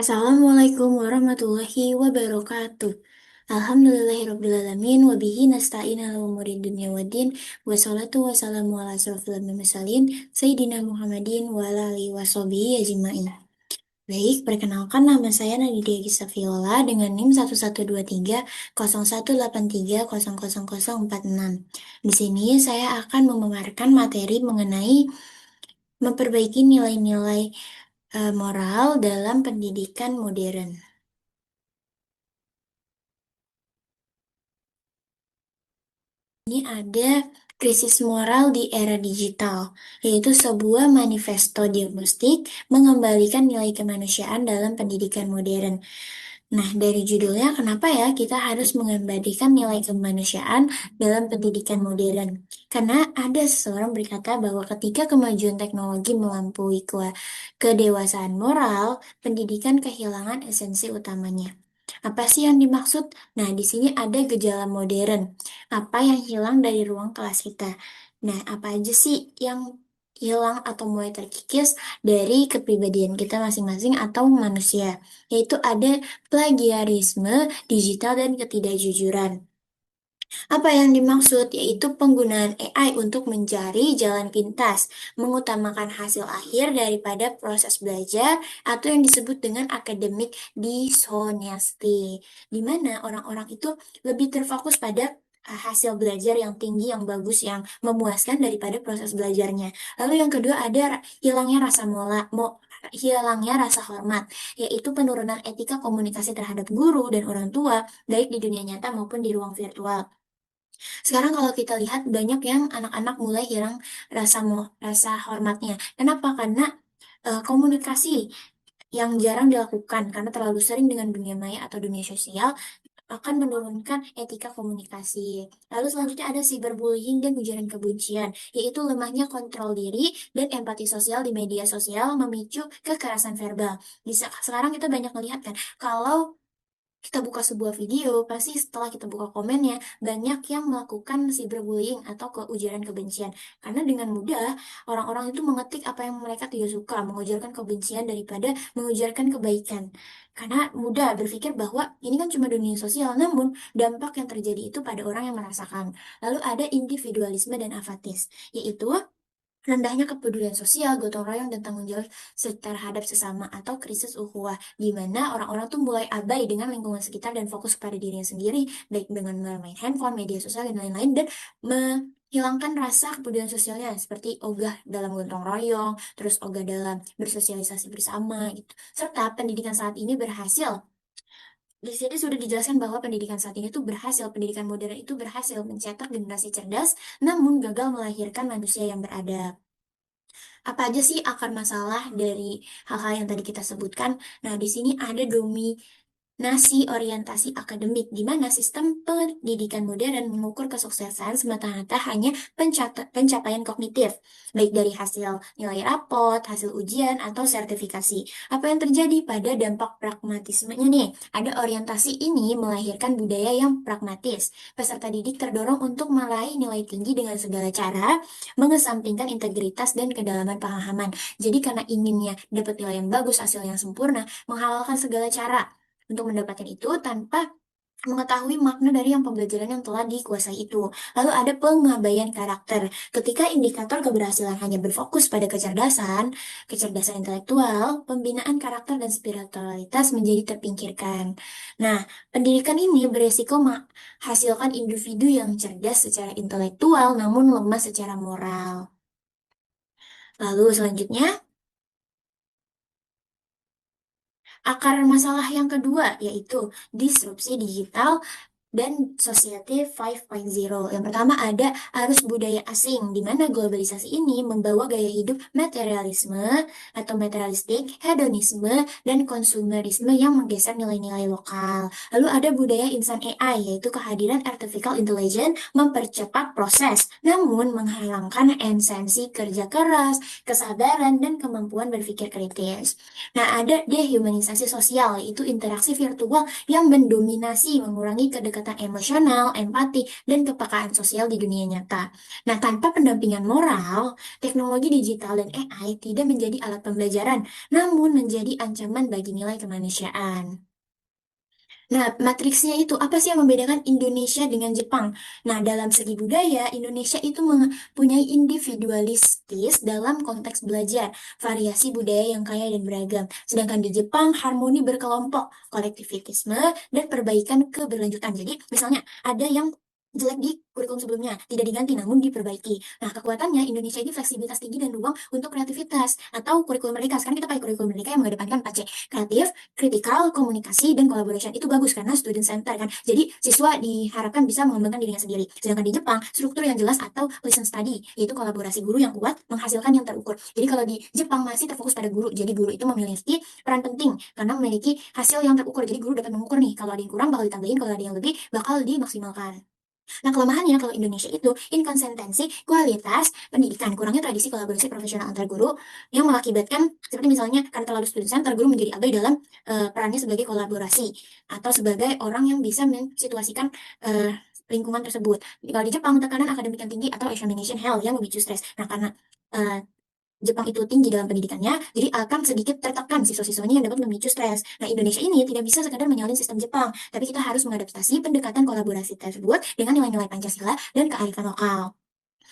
Assalamualaikum warahmatullahi wabarakatuh. Alhamdulillahirrabbilalamin wabihi nasta'in ala umuri dunya waddin wassalatu wassalamu ala asrofil mursalin Sayyidina Muhammadin wa ala alihi washabihi ajma'in. Baik, perkenalkan nama saya Nadidia Gisa Viola dengan NIM 11230183000046. Di sini saya akan memaparkan materi mengenai memperbaiki nilai-nilai moral dalam pendidikan modern. Ini ada krisis moral di era digital, yaitu sebuah manifesto diagnostik mengembalikan nilai kemanusiaan dalam pendidikan modern. Nah, dari judulnya, kenapa ya kita harus mengembalikan nilai kemanusiaan dalam pendidikan modern? Karena ada seseorang berkata bahwa ketika kemajuan teknologi melampaui kedewasaan moral, pendidikan kehilangan esensi utamanya. Apa sih yang dimaksud? Nah, di sini ada gejala modern. Apa yang hilang dari ruang kelas kita? Nah, apa aja sih yang hilang atau mulai terkikis dari kepribadian kita masing-masing atau manusia? Yaitu ada plagiarisme digital dan ketidakjujuran. Apa yang dimaksud? Yaitu penggunaan AI untuk mencari jalan pintas, mengutamakan hasil akhir daripada proses belajar, atau yang disebut dengan akademik dishonesty, di mana orang-orang itu lebih terfokus pada hasil belajar yang tinggi, yang bagus, yang memuaskan daripada proses belajarnya. Lalu yang kedua ada hilangnya rasa hilangnya rasa hormat, yaitu penurunan etika komunikasi terhadap guru dan orang tua, baik di dunia nyata maupun di ruang virtual. Sekarang kalau kita lihat banyak yang anak-anak mulai hilang rasa hormatnya. Kenapa? Karena komunikasi yang jarang dilakukan karena terlalu sering dengan dunia maya atau dunia sosial akan menurunkan etika komunikasi. Lalu selanjutnya ada cyberbullying dan ujaran kebencian, yaitu lemahnya kontrol diri dan empati sosial di media sosial memicu kekerasan verbal. Sekarang kita banyak melihat kan, kalau kita buka sebuah video, pasti setelah kita buka komennya, banyak yang melakukan cyberbullying atau ujaran kebencian. Karena dengan mudah, orang-orang itu mengetik apa yang mereka tidak suka, mengujarkan kebencian daripada mengujarkan kebaikan. Karena mudah berpikir bahwa ini kan cuma dunia sosial, namun dampak yang terjadi itu pada orang yang merasakan. Lalu ada individualisme dan apatis, yaitu rendahnya kepedulian sosial, gotong royong, dan tanggung jawab terhadap sesama atau krisis ukhuwah, di mana orang-orang tuh mulai abai dengan lingkungan sekitar dan fokus pada dirinya sendiri, baik dengan bermain handphone, media sosial, dan lain-lain, dan menghilangkan rasa kepedulian sosialnya, seperti ogah dalam gotong royong, terus ogah dalam bersosialisasi bersama, gitu. Serta pendidikan saat ini berhasil. Di sini sudah dijelaskan bahwa pendidikan saat ini tuh berhasil, pendidikan modern itu berhasil mencetak generasi cerdas, namun gagal melahirkan manusia yang beradab. Apa aja sih akar masalah dari hal-hal yang tadi kita sebutkan? Nah, di sini ada orientasi akademik, di mana sistem pendidikan modern mengukur kesuksesan semata-mata hanya pencapaian kognitif, baik dari hasil nilai rapot, hasil ujian, atau sertifikasi. Apa yang terjadi pada dampak pragmatismenya nih? Ada orientasi ini melahirkan budaya yang pragmatis. Peserta didik terdorong untuk meraih nilai tinggi dengan segala cara, mengesampingkan integritas dan kedalaman pemahaman. Jadi karena inginnya dapat nilai yang bagus, hasil yang sempurna, menghalalkan segala cara untuk mendapatkan itu tanpa mengetahui makna dari yang pembelajaran yang telah dikuasai itu. Lalu ada pengabaian karakter. Ketika indikator keberhasilan hanya berfokus pada kecerdasan intelektual, pembinaan karakter dan spiritualitas menjadi terpinggirkan. Nah, pendidikan ini beresiko menghasilkan individu yang cerdas secara intelektual namun lemah secara moral. Lalu selanjutnya, akar masalah yang kedua yaitu disrupsi digital dan Society 5.0. Yang pertama ada arus budaya asing, di mana globalisasi ini membawa gaya hidup materialisme atau materialistik, hedonisme, dan konsumerisme yang menggeser nilai-nilai lokal. Lalu ada budaya insan AI, yaitu kehadiran artificial intelligence mempercepat proses, namun menghilangkan esensi kerja keras, kesabaran, dan kemampuan berpikir kritis. Nah, ada dehumanisasi sosial, yaitu interaksi virtual yang mendominasi, mengurangi kedekatan pendekatan emosional, empati, dan kepekaan sosial di dunia nyata. Nah, tanpa pendampingan moral, teknologi digital dan AI tidak menjadi alat pembelajaran, namun menjadi ancaman bagi nilai kemanusiaan. Nah, matriksnya itu apa sih yang membedakan Indonesia dengan Jepang? Nah, dalam segi budaya, Indonesia itu mempunyai individualistis dalam konteks belajar, variasi budaya yang kaya dan beragam. Sedangkan di Jepang, harmoni berkelompok, kolektivitisme, dan perbaikan keberlanjutan. Jadi, misalnya ada yang jelek di kurikulum sebelumnya, tidak diganti namun diperbaiki. Nah, kekuatannya Indonesia ini fleksibilitas tinggi dan ruang untuk kreativitas atau kurikulum merdeka. Sekarang kita pakai kurikulum merdeka yang mengedepankan 4C, kreatif, kritikal, komunikasi, dan collaboration. Itu bagus karena student center kan. Jadi siswa diharapkan bisa mengembangkan dirinya sendiri. Sedangkan di Jepang, struktur yang jelas atau listen study, yaitu kolaborasi guru yang kuat menghasilkan yang terukur. Jadi kalau di Jepang masih terfokus pada guru. Jadi guru itu memiliki peran penting karena memiliki hasil yang terukur. Jadi guru dapat mengukur nih, kalau ada yang kurang bakal ditambahin, kalau ada yang lebih bakal dimaksimalkan. Nah, kelemahannya kalau Indonesia itu inkonsistensi kualitas pendidikan, kurangnya tradisi kolaborasi profesional antar guru yang mengakibatkan seperti misalnya karena terlalu student center, guru menjadi abai dalam perannya sebagai kolaborasi atau sebagai orang yang bisa mensituasikan lingkungan tersebut. Kalau di Jepang, tekanan akademik yang tinggi atau examination hell yang memicu stres. Nah, karena eh, Jepang itu tinggi dalam pendidikannya, jadi akan sedikit tertekan siswa-siswanya yang dapat memicu stres. Nah, Indonesia ini tidak bisa sekadar menyalin sistem Jepang, tapi kita harus mengadaptasi pendekatan kolaborasi tersebut dengan nilai-nilai Pancasila dan kearifan lokal.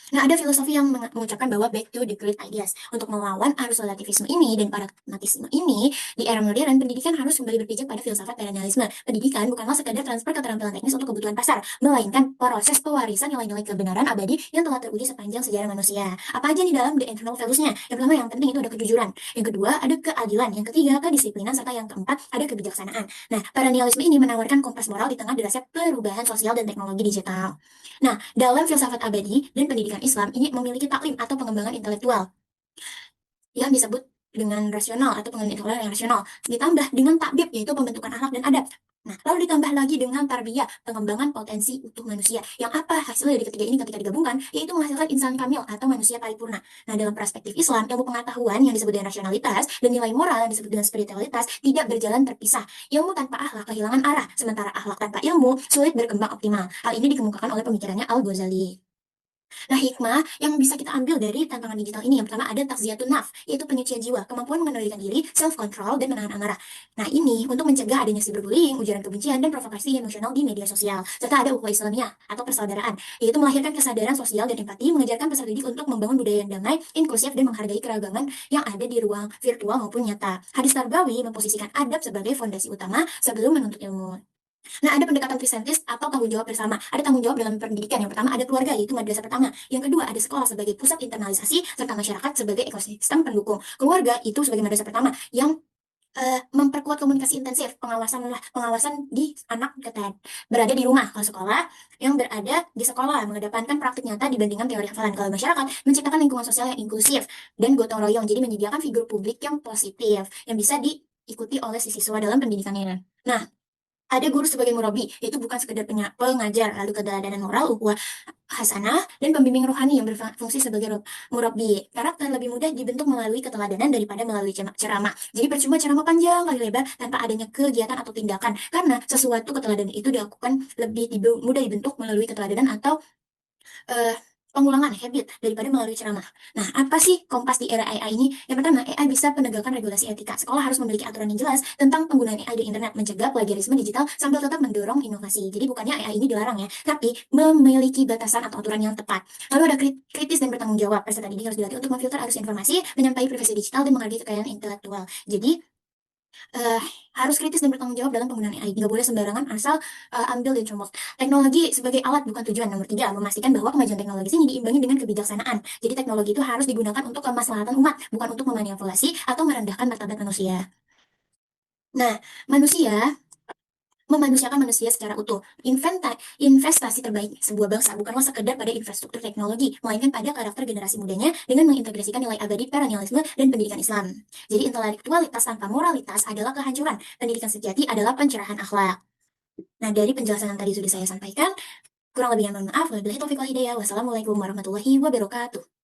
Nah, ada filosofi yang mengucapkan bahwa back to the great ideas. Untuk melawan arus relativisme ini dan pragmatisme ini, di era modern, pendidikan harus kembali berpijak pada filsafat perennialisme. Pendidikan bukanlah sekadar transfer keterampilan teknis untuk kebutuhan pasar, melainkan proses pewarisan nilai-nilai kebenaran abadi yang telah teruji sepanjang sejarah manusia. Apa aja nih dalam the internal values-nya? Yang pertama yang penting itu ada kejujuran. Yang kedua ada keadilan. Yang ketiga kedisiplinan. Serta yang keempat ada kebijaksanaan. Nah, perennialisme ini menawarkan kompas moral di tengah derasnya perubahan sosial dan teknologi digital. Nah, dalam filsafat abadi dan pendidikan Islam ini memiliki taklim atau pengembangan intelektual yang disebut dengan rasional atau pengembangan intelektual yang rasional, ditambah dengan takbib yaitu pembentukan akhlak dan adab. Nah, lalu ditambah lagi dengan tarbiyah, pengembangan potensi utuh manusia. Yang apa hasil dari ketiga ini ketika digabungkan, yaitu menghasilkan insan kamil atau manusia paripurna. Nah, dalam perspektif Islam, ilmu pengetahuan yang disebut dengan rasionalitas dan nilai moral yang disebut dengan spiritualitas tidak berjalan terpisah. Ilmu tanpa akhlak kehilangan arah, sementara akhlak tanpa ilmu sulit berkembang optimal. Hal ini dikemukakan oleh pemikirannya Al-Ghazali. Nah, hikmah yang bisa kita ambil dari tantangan digital ini, yang pertama ada takziyatun nafs, yaitu penyucian jiwa, kemampuan mengendalikan diri, self-control, dan menahan amarah. Nah, ini untuk mencegah adanya cyberbullying, ujaran kebencian, dan provokasi emosional di media sosial. Serta ada ukhuwah Islamiyah atau persaudaraan, yaitu melahirkan kesadaran sosial dan empati, mengajarkan peserta didik untuk membangun budaya yang damai, inklusif, dan menghargai keragaman yang ada di ruang virtual maupun nyata. Hadis Tarbawi memposisikan adab sebagai fondasi utama sebelum menuntut ilmu. Nah, ada pendekatan presentis atau tanggung jawab bersama. Ada tanggung jawab dalam pendidikan. Yang pertama ada keluarga, yaitu madrasah pertama. Yang kedua ada sekolah sebagai pusat internalisasi, serta masyarakat sebagai ekosistem pendukung. Keluarga itu sebagai madrasah pertama yang memperkuat komunikasi intensif, pengawasan di anak kita berada di rumah. Kalau sekolah yang berada di sekolah mengedepankan praktik nyata dibandingkan teori hafalan. Kalau masyarakat menciptakan lingkungan sosial yang inklusif dan gotong royong, jadi menyediakan figur publik yang positif yang bisa diikuti oleh si siswa dalam pendidikannya. Nah, ada guru sebagai murabi, yaitu bukan sekedar pengajar, lalu keteladanan moral, ukhuwah hasanah, dan pembimbing rohani yang berfungsi sebagai murabi. Karakter lebih mudah dibentuk melalui keteladanan daripada melalui ceramah. Jadi percuma ceramah panjang kali lebar tanpa adanya kegiatan atau tindakan, karena sesuatu keteladanan itu dilakukan lebih mudah dibentuk melalui keteladanan atau eh, pengulangan habit daripada melalui ceramah. Nah, apa sih Kompas di era AI ini? Yang pertama, AI bisa penegakan regulasi etika. Sekolah harus memiliki aturan yang jelas tentang penggunaan AI di internet, mencegah plagiarisme digital sambil tetap mendorong inovasi. Jadi bukannya AI ini dilarang ya, tapi memiliki batasan atau aturan yang tepat. Lalu ada kritis dan bertanggung jawab. Peserta didik harus dilatih untuk memfilter arus informasi, menyampai privasi digital, dan menghargai kekayaan intelektual. Jadi eh, harus kritis dan bertanggung jawab dalam penggunaan AI. Nggak boleh sembarangan asal ambil dan comot. Teknologi sebagai alat bukan tujuan. Nomor tiga, memastikan bahwa kemajuan teknologi ini diimbangi dengan kebijaksanaan. Jadi teknologi itu harus digunakan untuk kemaslahatan umat, bukan untuk memanipulasi atau merendahkan martabat manusia. Nah, manusia memanusiakan manusia secara utuh. Investasi terbaik sebuah bangsa bukanlah sekedar pada infrastruktur teknologi, melainkan pada karakter generasi mudanya dengan mengintegrasikan nilai abadi perennialisme dan pendidikan Islam. Jadi intelektualitas tanpa moralitas adalah kehancuran. Pendidikan sejati adalah pencerahan akhlak. Nah, dari penjelasan yang tadi sudah saya sampaikan, kurang lebihnya mohon maaf. Wabillahi taufiq wal hidayah. Wassalamualaikum warahmatullahi wabarakatuh.